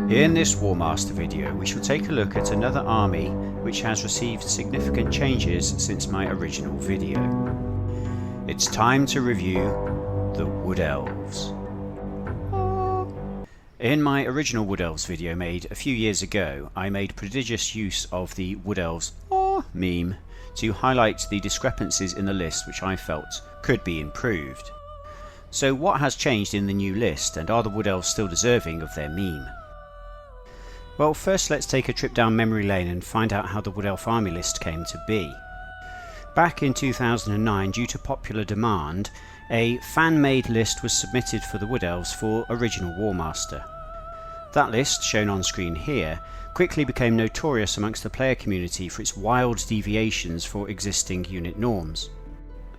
In this Warmaster video we shall take a look at another army which has received significant changes since my original video. It's time to review the Wood Elves. In my original Wood Elves video made a few years ago, I made prodigious use of the Wood Elves meme to highlight the discrepancies in the list which I felt could be improved. So what has changed in the new list, and are the Wood Elves still deserving of their meme? Well, first let's take a trip down memory lane and find out how the Wood Elf army list came to be. Back in 2009, due to popular demand, a fan-made list was submitted for the Wood Elves for original Warmaster. That list, shown on screen here, quickly became notorious amongst the player community for its wild deviations for existing unit norms.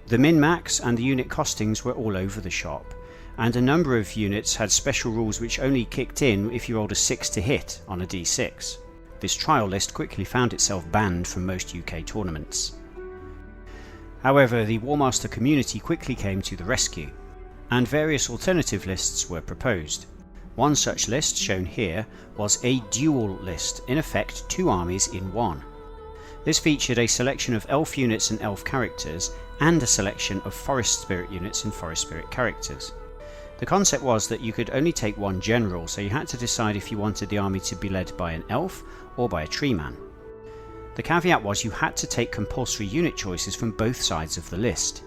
The min-max and the unit costings were all over the shop, and a number of units had special rules which only kicked in if you rolled a 6 to hit on a d6. This trial list quickly found itself banned from most UK tournaments. However, the Warmaster community quickly came to the rescue, and various alternative lists were proposed. One such list, shown here, was a dual list, in effect 2 armies in one. This featured a selection of elf units and elf characters, and a selection of forest spirit units and forest spirit characters. The concept was that you could only take one general, so you had to decide if you wanted the army to be led by an elf or by a tree man. The caveat was you had to take compulsory unit choices from both sides of the list.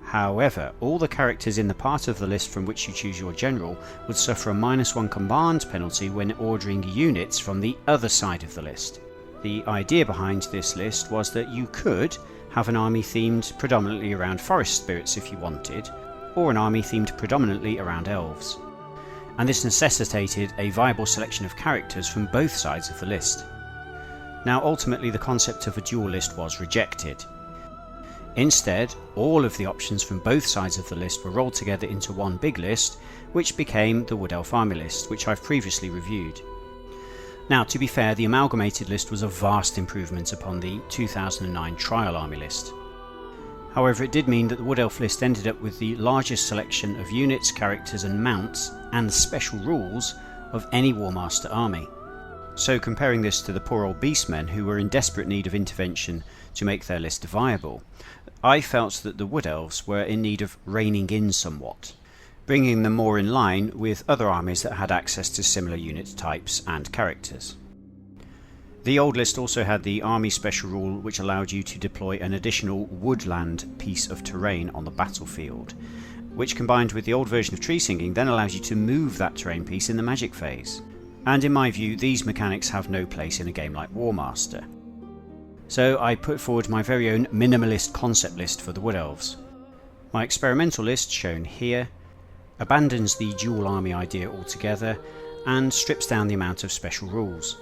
However, all the characters in the part of the list from which you choose your general would suffer a -1 command penalty when ordering units from the other side of the list. The idea behind this list was that you could have an army themed predominantly around forest spirits if you wanted, or an army themed predominantly around elves. And this necessitated a viable selection of characters from both sides of the list. Now ultimately the concept of a dual list was rejected. Instead, all of the options from both sides of the list were rolled together into one big list, which became the Wood Elf army list, which I've previously reviewed. Now, to be fair, the amalgamated list was a vast improvement upon the 2009 trial army list. However, it did mean that the Wood Elf list ended up with the largest selection of units, characters and mounts, and special rules of any Warmaster army. So comparing this to the poor old beastmen who were in desperate need of intervention to make their list viable, I felt that the Wood Elves were in need of reining in somewhat, bringing them more in line with other armies that had access to similar unit types and characters. The old list also had the army special rule which allowed you to deploy an additional woodland piece of terrain on the battlefield, which combined with the old version of tree singing then allows you to move that terrain piece in the magic phase. And in my view, these mechanics have no place in a game like Warmaster. So I put forward my very own minimalist concept list for the Wood Elves. My experimental list, shown here, abandons the dual army idea altogether and strips down the amount of special rules.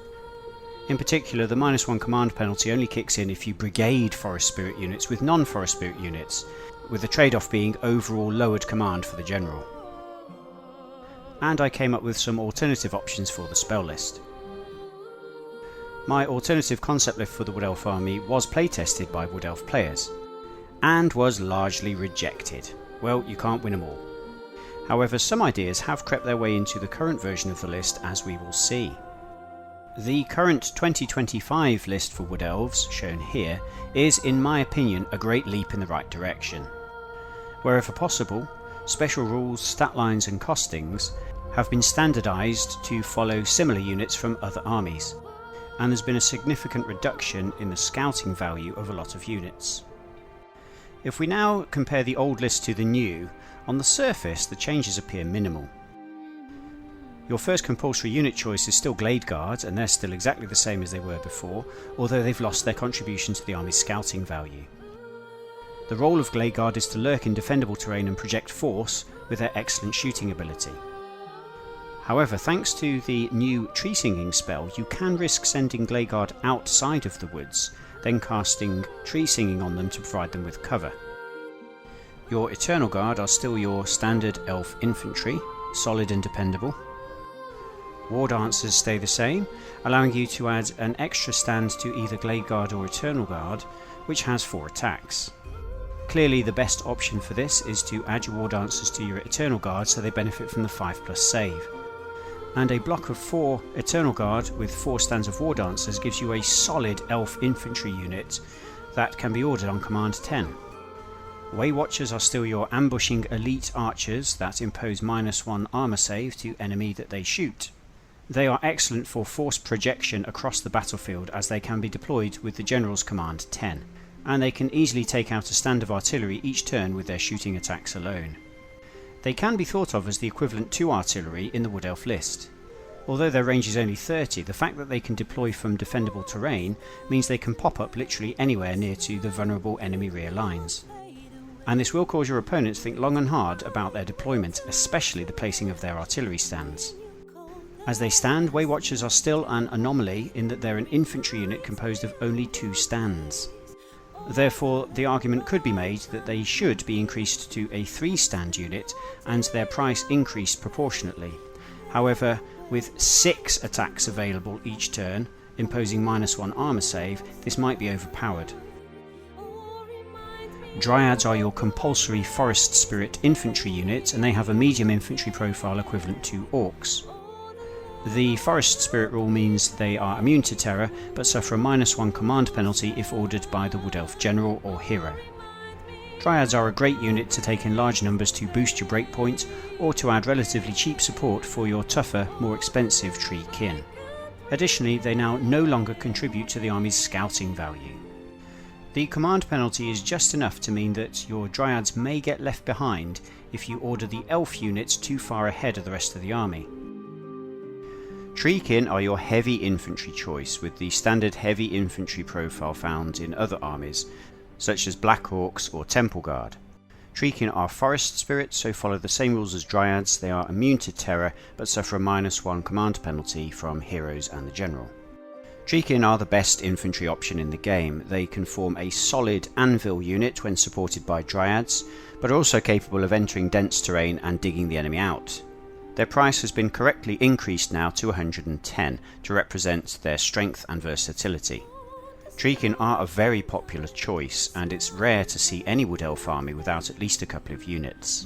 In particular, the -1 command penalty only kicks in if you brigade forest spirit units with non-forest spirit units, with the trade-off being overall lowered command for the general. And I came up with some alternative options for the spell list. My alternative concept list for the Wood Elf army was playtested by Wood Elf players, and was largely rejected. Well, you can't win them all. However, some ideas have crept their way into the current version of the list, as we will see. The current 2025 list for Wood Elves, shown here, is in my opinion a great leap in the right direction. Wherever possible, special rules, stat lines and costings have been standardised to follow similar units from other armies, and there's been a significant reduction in the scouting value of a lot of units. If we now compare the old list to the new, on the surface the changes appear minimal. Your first compulsory unit choice is still Glade Guards, and they're still exactly the same as they were before, although they've lost their contribution to the army's scouting value. The role of Glade Guard is to lurk in defendable terrain and project force with their excellent shooting ability. However, thanks to the new tree singing spell, you can risk sending Glade Guard outside of the woods, then casting tree singing on them to provide them with cover. Your Eternal Guard are still your standard elf infantry, solid and dependable. War Dancers stay the same, allowing you to add an extra stand to either Glade Guard or Eternal Guard, which has 4 attacks. Clearly the best option for this is to add your War Dancers to your Eternal Guard so they benefit from the 5+ save. And a block of 4 Eternal Guard with 4 stands of War Dancers gives you a solid Elf infantry unit that can be ordered on command 10. Way Watchers are still your ambushing elite archers that impose -1 armor save to enemy that they shoot. They are excellent for force projection across the battlefield as they can be deployed with the General's command 10, and they can easily take out a stand of artillery each turn with their shooting attacks alone. They can be thought of as the equivalent to artillery in the Wood Elf list. Although their range is only 30, the fact that they can deploy from defendable terrain means they can pop up literally anywhere near to the vulnerable enemy rear lines. And this will cause your opponents to think long and hard about their deployment, especially the placing of their artillery stands. As they stand, Way Watchers are still an anomaly in that they're an infantry unit composed of only 2 stands. Therefore, the argument could be made that they should be increased to a 3-stand unit and their price increased proportionately. However, with 6 attacks available each turn, imposing -1 armor save, this might be overpowered. Dryads are your compulsory Forest Spirit infantry unit, and they have a medium infantry profile equivalent to Orcs. The Forest Spirit rule means they are immune to terror, but suffer a -1 command penalty if ordered by the Wood Elf General or Hero. Dryads are a great unit to take in large numbers to boost your breakpoint, or to add relatively cheap support for your tougher, more expensive tree kin. Additionally, they now no longer contribute to the army's scouting value. The command penalty is just enough to mean that your Dryads may get left behind if you order the Elf units too far ahead of the rest of the army. Treekin are your heavy infantry choice, with the standard heavy infantry profile found in other armies, such as Black Orcs or Temple Guard. Treekin are Forest Spirits, so follow the same rules as Dryads. They are immune to terror, but suffer a -1 command penalty from Heroes and the General. Treekin are the best infantry option in the game. They can form a solid anvil unit when supported by Dryads, but are also capable of entering dense terrain and digging the enemy out. Their price has been correctly increased now to 110 to represent their strength and versatility. Treekin are a very popular choice, and it's rare to see any Wood Elf army without at least a couple of units.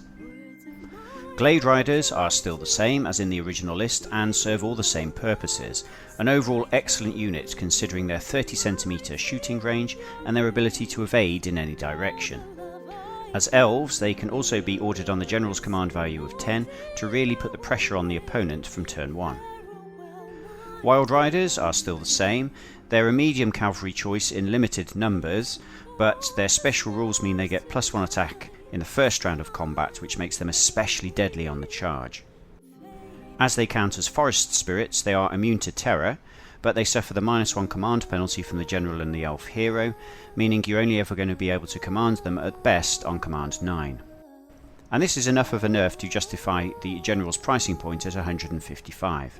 Glade Riders are still the same as in the original list and serve all the same purposes, an overall excellent unit considering their 30cm shooting range and their ability to evade in any direction. As Elves, they can also be ordered on the General's command value of 10 to really put the pressure on the opponent from turn 1. Wild Riders are still the same. They're a medium cavalry choice in limited numbers, but their special rules mean they get +1 attack in the first round of combat, which makes them especially deadly on the charge. As they count as Forest Spirits, they are immune to terror, but they suffer the -1 command penalty from the General and the Elf Hero, meaning you're only ever going to be able to command them at best on command 9. And this is enough of a nerf to justify the General's pricing point at 155.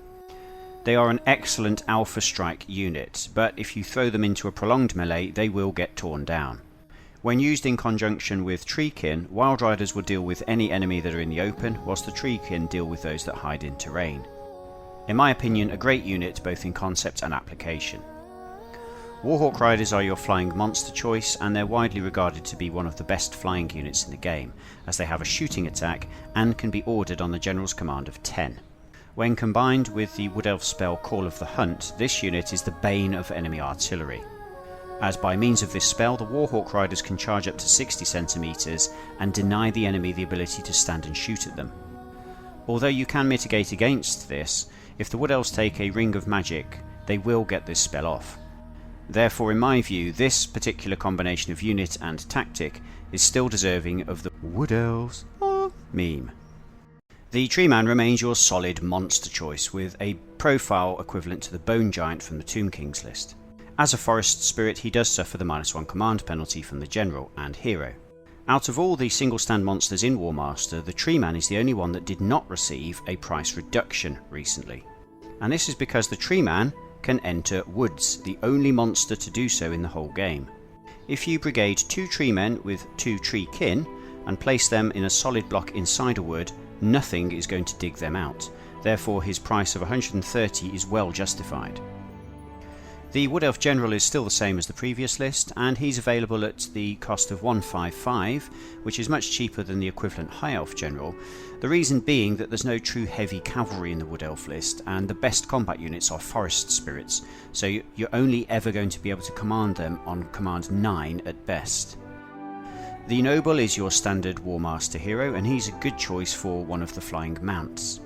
They are an excellent Alpha Strike unit, but if you throw them into a prolonged melee, they will get torn down. When used in conjunction with Treekin, Wild Riders will deal with any enemy that are in the open, whilst the Treekin deal with those that hide in terrain. In my opinion, a great unit both in concept and application. Warhawk Riders are your flying monster choice, and they're widely regarded to be one of the best flying units in the game, as they have a shooting attack and can be ordered on the General's command of 10. When combined with the Wood Elf spell Call of the Hunt, this unit is the bane of enemy artillery, as by means of this spell the Warhawk Riders can charge up to 60cm and deny the enemy the ability to stand and shoot at them. Although you can mitigate against this, if the Wood Elves take a Ring of Magic, they will get this spell off. Therefore, in my view, this particular combination of unit and tactic is still deserving of the Wood Elves meme. The Treeman remains your solid monster choice, with a profile equivalent to the Bone Giant from the Tomb King's list. As a Forest Spirit, he does suffer the -1 command penalty from the General and Hero. Out of all the single stand monsters in Warmaster, the Treeman is the only one that did not receive a price reduction recently. And this is because the Treeman can enter woods, the only monster to do so in the whole game. If you brigade 2 Treemen with 2 tree kin and place them in a solid block inside a wood, nothing is going to dig them out. Therefore his price of 130 is well justified. The Wood Elf General is still the same as the previous list, and he's available at the cost of 155, which is much cheaper than the equivalent High Elf General. The reason being that there's no true heavy cavalry in the Wood Elf list, and the best combat units are Forest Spirits, so you're only ever going to be able to command them on command 9 at best. The Noble is your standard Warmaster hero, and he's a good choice for one of the flying mounts.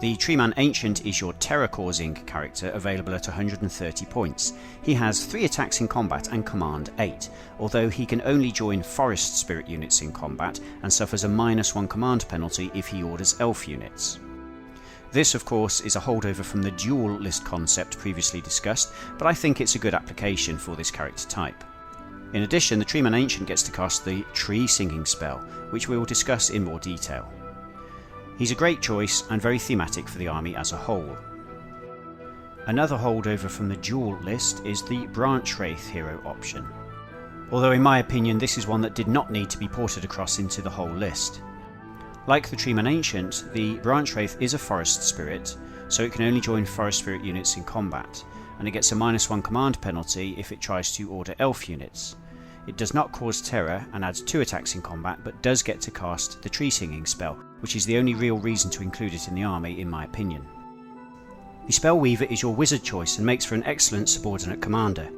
The Treeman Ancient is your terror-causing character, available at 130 points. He has 3 attacks in combat and command 8, although he can only join Forest Spirit units in combat and suffers a -1 command penalty if he orders Elf units. This, of course, is a holdover from the dual list concept previously discussed, but I think it's a good application for this character type. In addition, the Treeman Ancient gets to cast the Tree Singing spell, which we will discuss in more detail. He's a great choice and very thematic for the army as a whole. Another holdover from the dual list is the Branch Wraith hero option, although in my opinion this is one that did not need to be ported across into the whole list. Like the Treeman Ancient, the Branch Wraith is a Forest Spirit, so it can only join Forest Spirit units in combat, and it gets a -1 command penalty if it tries to order Elf units. It does not cause terror and adds 2 attacks in combat, but does get to cast the Tree Singing spell, which is the only real reason to include it in the army in my opinion. The Spellweaver is your wizard choice and makes for an excellent subordinate commander.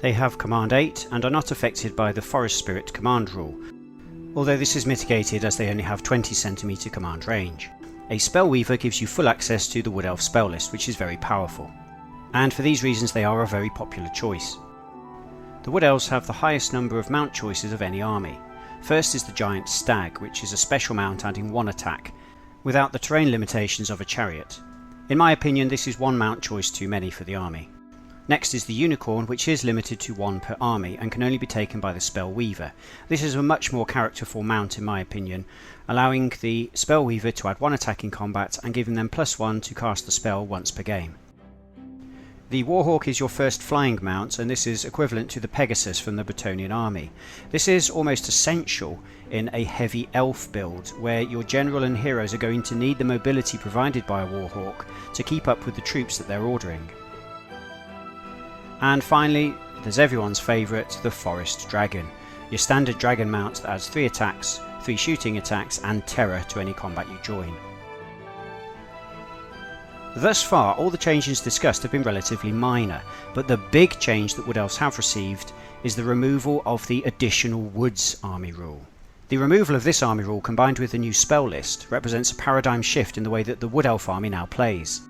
They have command 8 and are not affected by the Forest Spirit command rule, although this is mitigated as they only have 20 cm command range. A Spellweaver gives you full access to the Wood Elf spell list, which is very powerful, and for these reasons they are a very popular choice. The Wood Elves have the highest number of mount choices of any army. First is the Giant Stag, which is a special mount adding 1 attack, without the terrain limitations of a chariot. In my opinion, this is 1 mount choice too many for the army. Next is the Unicorn, which is limited to 1 per army and can only be taken by the Spellweaver. This is a much more characterful mount in my opinion, allowing the Spellweaver to add 1 attack in combat and giving them +1 to cast the spell once per game. The Warhawk is your first flying mount, and this is equivalent to the Pegasus from the Bretonnian army. This is almost essential in a heavy elf build, where your general and heroes are going to need the mobility provided by a Warhawk to keep up with the troops that they're ordering. And finally, there's everyone's favourite, the Forest Dragon, your standard dragon mount that adds 3 attacks, 3 shooting attacks and terror to any combat you join. Thus far, all the changes discussed have been relatively minor, but the big change that Wood Elves have received is the removal of the additional Woods army rule. The removal of this army rule, combined with the new spell list, represents a paradigm shift in the way that the Wood Elf army now plays.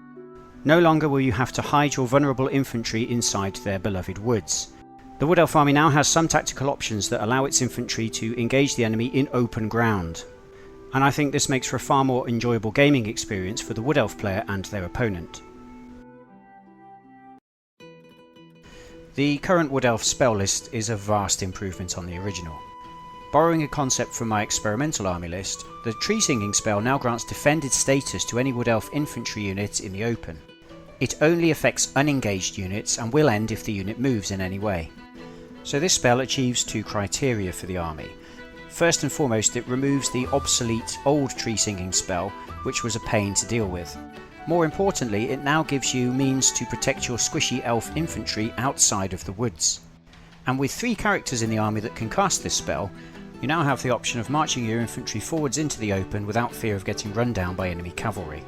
No longer will you have to hide your vulnerable infantry inside their beloved woods. The Wood Elf army now has some tactical options that allow its infantry to engage the enemy in open ground, and I think this makes for a far more enjoyable gaming experience for the Wood Elf player and their opponent. The current Wood Elf spell list is a vast improvement on the original. Borrowing a concept from my experimental army list, the Tree Singing spell now grants defended status to any Wood Elf infantry unit in the open. It only affects unengaged units and will end if the unit moves in any way. So this spell achieves 2 criteria for the army. First and foremost, it removes the obsolete old Tree Singing spell, which was a pain to deal with. More importantly, it now gives you means to protect your squishy elf infantry outside of the woods. And with 3 characters in the army that can cast this spell, you now have the option of marching your infantry forwards into the open without fear of getting run down by enemy cavalry.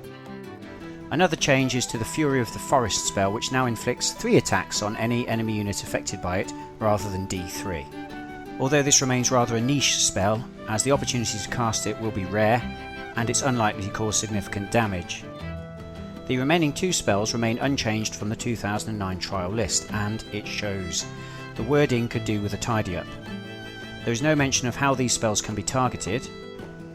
Another change is to the Fury of the Forest spell, which now inflicts 3 attacks on any enemy unit affected by it, rather than D3. Although this remains rather a niche spell, as the opportunity to cast it will be rare, and it's unlikely to cause significant damage. The remaining 2 spells remain unchanged from the 2009 trial list, and it shows. The wording could do with a tidy up. There is no mention of how these spells can be targeted,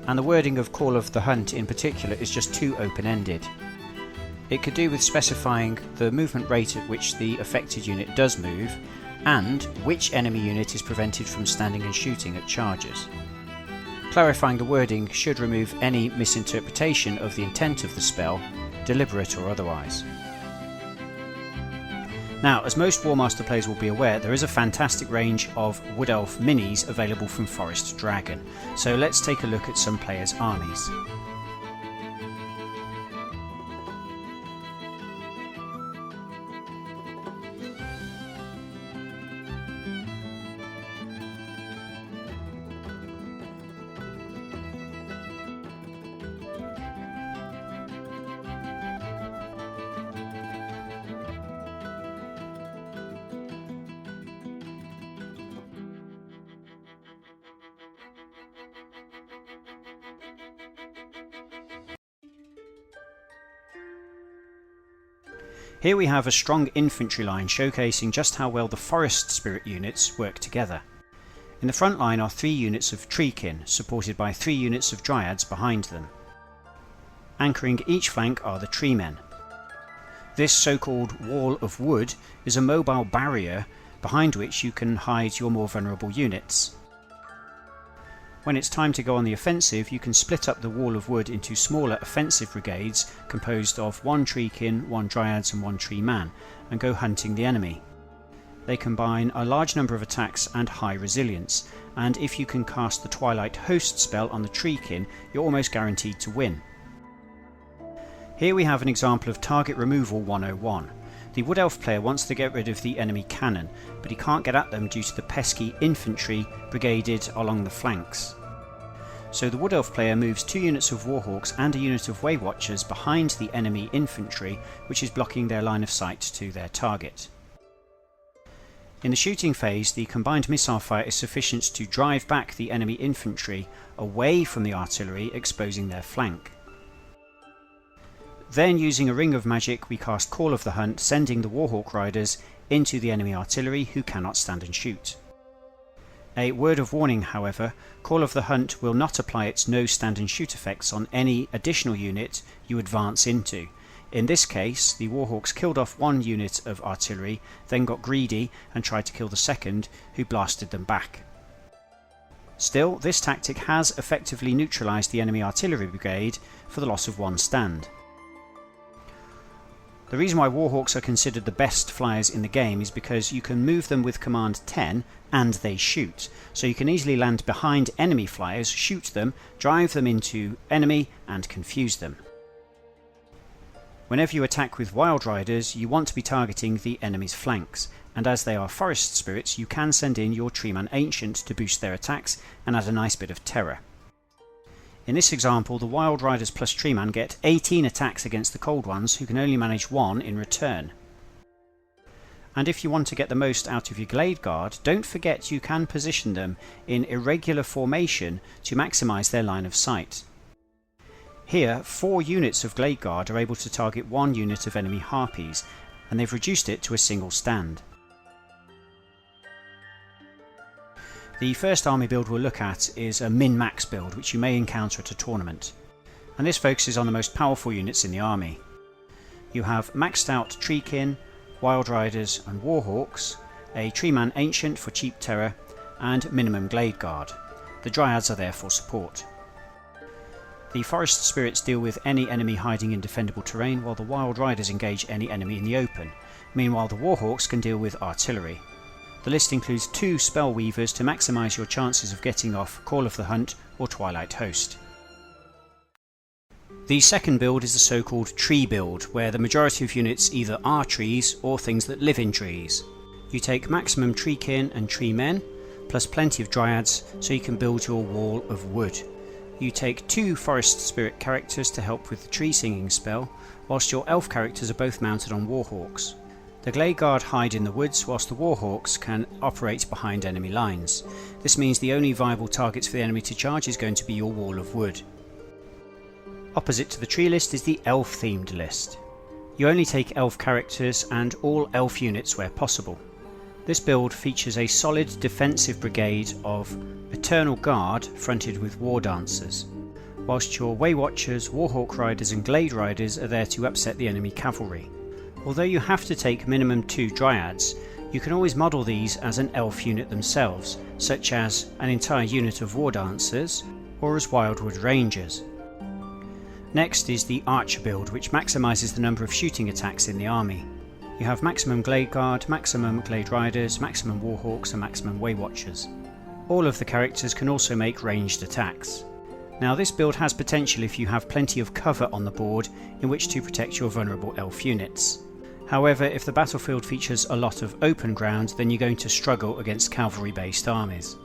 and the wording of Call of the Hunt in particular is just too open-ended. It could do with specifying the movement rate at which the affected unit does move, and which enemy unit is prevented from standing and shooting at charges. Clarifying the wording should remove any misinterpretation of the intent of the spell, deliberate or otherwise. Now, as most Warmaster players will be aware, there is a fantastic range of Wood Elf minis available from Forest Dragon, so let's take a look at some players' armies. Here we have a strong infantry line showcasing just how well the Forest Spirit units work together. In the front line are 3 units of Treekin, supported by 3 units of Dryads behind them. Anchoring each flank are the Treemen. This so-called wall of wood is a mobile barrier behind which you can hide your more vulnerable units. When it's time to go on the offensive, you can split up the wall of wood into smaller offensive brigades composed of 1 Treekin, 1 Dryads and 1 Treeman, and go hunting the enemy. They combine a large number of attacks and high resilience, and if you can cast the Twilight Host spell on the Treekin, you're almost guaranteed to win. Here we have an example of target removal 101. The Wood Elf player wants to get rid of the enemy cannon, but he can't get at them due to the pesky infantry brigaded along the flanks. So the Wood Elf player moves 2 units of Warhawks and a unit of Waywatchers behind the enemy infantry, which is blocking their line of sight to their target. In the shooting phase, the combined missile fire is sufficient to drive back the enemy infantry away from the artillery, exposing their flank. Then, using a ring of magic, we cast Call of the Hunt, sending the Warhawk riders into the enemy artillery, who cannot stand and shoot. A word of warning, however, Call of the Hunt will not apply its no stand and shoot effects on any additional unit you advance into. In this case, the Warhawks killed off 1 unit of artillery, then got greedy and tried to kill the second, who blasted them back. Still, this tactic has effectively neutralised the enemy artillery brigade for the loss of 1 stand. The reason why Warhawks are considered the best flyers in the game is because you can move them with command 10 and they shoot, so you can easily land behind enemy flyers, shoot them, drive them into enemy and confuse them. Whenever you attack with Wild Riders, you want to be targeting the enemy's flanks, and as they are Forest Spirits, you can send in your Treeman Ancient to boost their attacks and add a nice bit of terror. In this example, the Wild Riders plus Treeman get 18 attacks against the Cold Ones, who can only manage 1 in return. And if you want to get the most out of your Glade Guard, don't forget you can position them in irregular formation to maximise their line of sight. Here, 4 units of Glade Guard are able to target 1 unit of enemy Harpies, and they've reduced it to a single stand. The first army build we'll look at is a min-max build, which you may encounter at a tournament, and this focuses on the most powerful units in the army. You have maxed out Treekin, Wild Riders and Warhawks, a Treeman Ancient for cheap terror, and minimum Glade Guard. The Dryads are there for support. The Forest Spirits deal with any enemy hiding in defendable terrain, while the Wild Riders engage any enemy in the open. Meanwhile, the Warhawks can deal with artillery. The list includes 2 Spell Weavers to maximise your chances of getting off Call of the Hunt or Twilight Host. The second build is the so-called tree build, where the majority of units either are trees or things that live in trees. You take maximum Treekin and Treemen, plus plenty of Dryads, so you can build your wall of wood. You take 2 Forest Spirit characters to help with the tree singing spell, whilst your elf characters are both mounted on Warhawks. The Glade Guard hide in the woods, whilst the Warhawks can operate behind enemy lines. This means the only viable targets for the enemy to charge is going to be your wall of wood. Opposite to the tree list is the elf themed list. You only take elf characters and all elf units where possible. This build features a solid defensive brigade of Eternal Guard fronted with War Dancers, whilst your Waywatchers, Warhawk Riders and Glade Riders are there to upset the enemy cavalry. Although you have to take minimum 2 Dryads, you can always model these as an elf unit themselves, such as an entire unit of War Dancers or as Wildwood Rangers. Next is the Archer build, which maximises the number of shooting attacks in the army. You have maximum Glade Guard, maximum Glade Riders, maximum Warhawks and maximum Waywatchers. All of the characters can also make ranged attacks. Now this build has potential if you have plenty of cover on the board in which to protect your vulnerable elf units. However, if the battlefield features a lot of open ground, then you're going to struggle against cavalry-based armies.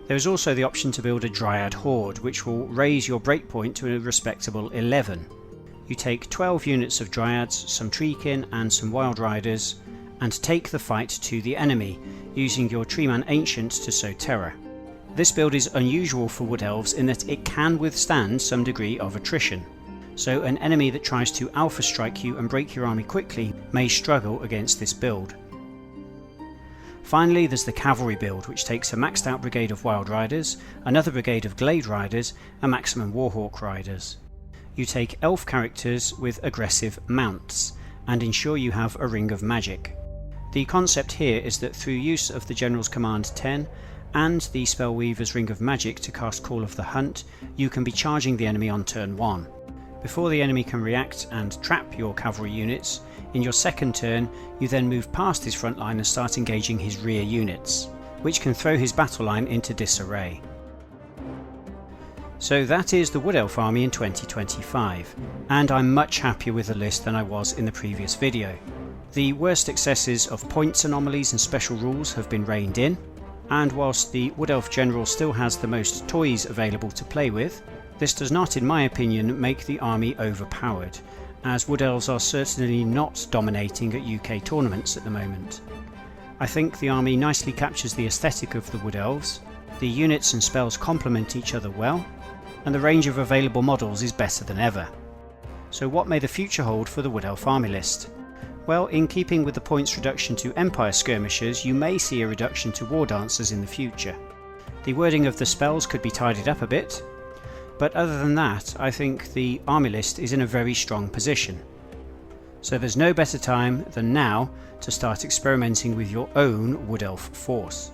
There is also the option to build a Dryad Horde, which will raise your breakpoint to a respectable 11. You take 12 units of Dryads, some Treekin and some Wild Riders, and take the fight to the enemy, using your Treeman Ancient to sow terror. This build is unusual for Wood Elves in that it can withstand some degree of attrition. so an enemy that tries to alpha strike you and break your army quickly may struggle against this build. Finally, there's the cavalry build, which takes a maxed out brigade of Wild Riders, another brigade of Glade Riders, and maximum Warhawk Riders. You take elf characters with aggressive mounts, and ensure you have a Ring of Magic. The concept here is that through use of the General's Command 10 and the Spellweaver's Ring of Magic to cast Call of the Hunt, you can be charging the enemy on turn 1. Before the enemy can react and trap your cavalry units, in your second turn you then move past his front line and start engaging his rear units, which can throw his battle line into disarray. So that is the Wood Elf army in 2025, and I'm much happier with the list than I was in the previous video. The worst excesses of points anomalies and special rules have been reined in, and whilst the Wood Elf General still has the most toys available to play with, this does not, in my opinion, make the army overpowered, as Wood Elves are certainly not dominating at UK tournaments at the moment. I think the army nicely captures the aesthetic of the Wood Elves, the units and spells complement each other well, and the range of available models is better than ever. So what may the future hold for the Wood Elf army list? Well, in keeping with the points reduction to Empire Skirmishers, you may see a reduction to War Dancers in the future. The wording of the spells could be tidied up a bit, but other than that, I think the army list is in a very strong position. So there's no better time than now to start experimenting with your own Wood Elf force.